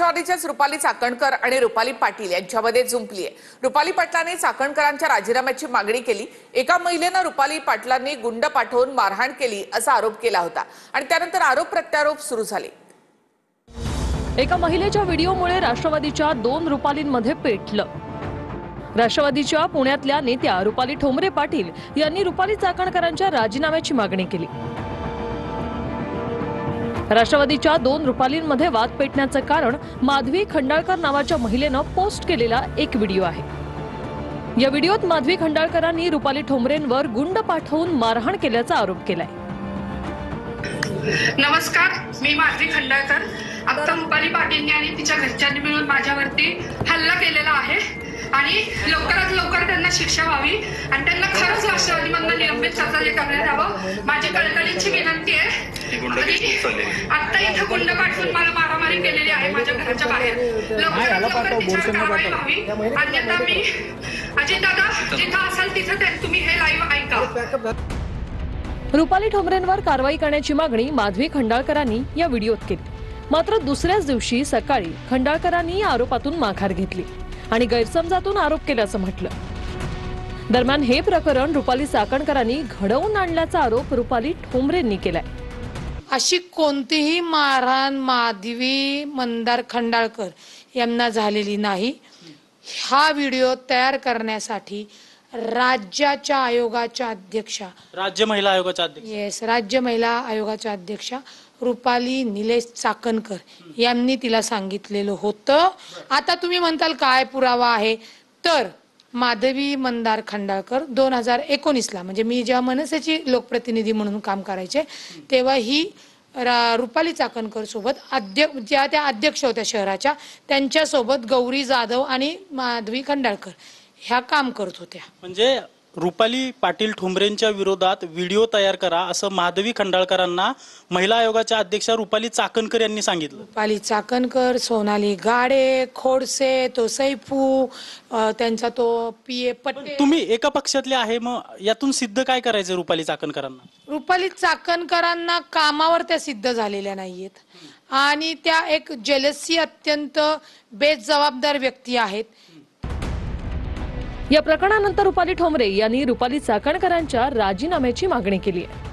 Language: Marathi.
राष्ट्रवादीच्याच रुपाली चाकणकर आणि रुपाली पाटील यांच्यामध्ये जुंपली आहे। रुपाली पाटलांनी चाकणकरांच्या राजीनाम्याची मागणी केली। एका महिलेने रुपाली पाटलांनी गुंड पाठवून मारहाण केली असा आरोप केला होता आणि त्यानंतर आरोप प्रत्यारोप सुरू झाले। एका महिलेच्या व्हिडिओमुळे राष्ट्रवादीच्या 2 रुपालींमध्ये पेटलं। राष्ट्रवादीच्या पुण्यातल्या नेत्या रुपाली ठोंबरे पाटील यांनी रुपाली चाकणकरांच्या राजीनाम्याची मागणी केली। राष्ट्रवादीच्या 2 रुपालींमध्ये वाद पेटण्याचं कारण माधवी खंडाळकर नावाच्या महिलेनं पोस्ट केलेला एक व्हिडिओ आहे। या व्हिडिओत माधवी खंडाळकरांनी रुपाली ठोंबरेंवर गुंड पाठवून मारहाण केल्याचा आरोप केलाय। नमस्कार, मी माधवी खंडाळकर। आता रुपाली पाटीलने आणि तिच्या घरच्यांनी मिळून माझ्यावरती हल्ला केलेला आहे आणि लवकरात लवकर त्यांना शिक्षा व्हावी आणि त्यांना खरंच राष्ट्रवादीमधून निलंबित करण्यात यावं माझी कळकळीची विनंती आहे। आता इथं गुंड पाठवून मला मारामारी केलेली आहे माझ्या घराच्या बाहेर। लवकरात लवकर तिच्यावर कारवाई व्हावी, अन्यथा मी अजितदादा जिथं असाल तिथं तुम्ही हे लाईव्ह ऐका। रुपाली ठोंबरेंवर कारवाई करण्याची मागणी माधवी खंडाळकरांनी या व्हिडिओत केली। मात्र दुसऱ्याच दिवशी सकाळी खंडाळकरांनी या आरोपातून माघार घेतली आणि गैरसमजातून आरोप केल्याचं म्हटलं। दरम्यान हे प्रकरण रुपाली चाकणकरांनी घडवून आणल्याचा आरोप रुपाली ठोंबरेंनी केलाय। अशी कोणतीही मारहाण माधवी मंदार खंडाळकर यांना झालेली नाही। हा व्हिडिओ तयार करण्यासाठी राज्याच्या आयोगाच्या अध्यक्षा राज्य महिला आयोगाच्या अध्यक्षा राज्य महिला आयोगाच्या अध्यक्षा रुपाली निलेश चाकणकर यांनी तिला सांगितलेलं होतं। आता तुम्ही म्हणताल काय पुरावा आहे, तर माधवी मंदार खंडाळकर 2019ला म्हणजे मी जेव्हा मनसेची लोकप्रतिनिधी म्हणून काम करायचे तेव्हा ही रुपाली चाकणकर सोबत ज्या त्या अध्यक्ष होत्या शहराच्या, त्यांच्या सोबत गौरी जाधव आणि माधवी खंडाळकर ह्या काम करत होत्या। म्हणजे रुपाली पाटील ठोंबरेंच्या विरोधात व्हिडिओ तयार करा असं माधवी खंडाळकरांना महिला आयोगाच्या अध्यक्षा रुपाली चाकणकर यांनी सांगितलं। रुपाली चाकणकर, सोनाली गाडे, खोडसे, तो सैफू, त्यांचा तो पीए पटेल, तुम्ही एका पक्षातले आहे, मग यातून सिद्ध काय करायचं रुपाली चाकणकरांना? रुपाली चाकणकरांना कामावर त्या सिद्ध झालेल्या नाहीयेत आणि त्या एक जेलसी अत्यंत बेजबाबदार व्यक्ती आहेत। या प्रकरणानंतर रुपाली ठोंबरे यांनी रुपाली चाकणकरांच्या राजीनाम्याची मागणी केली आहे।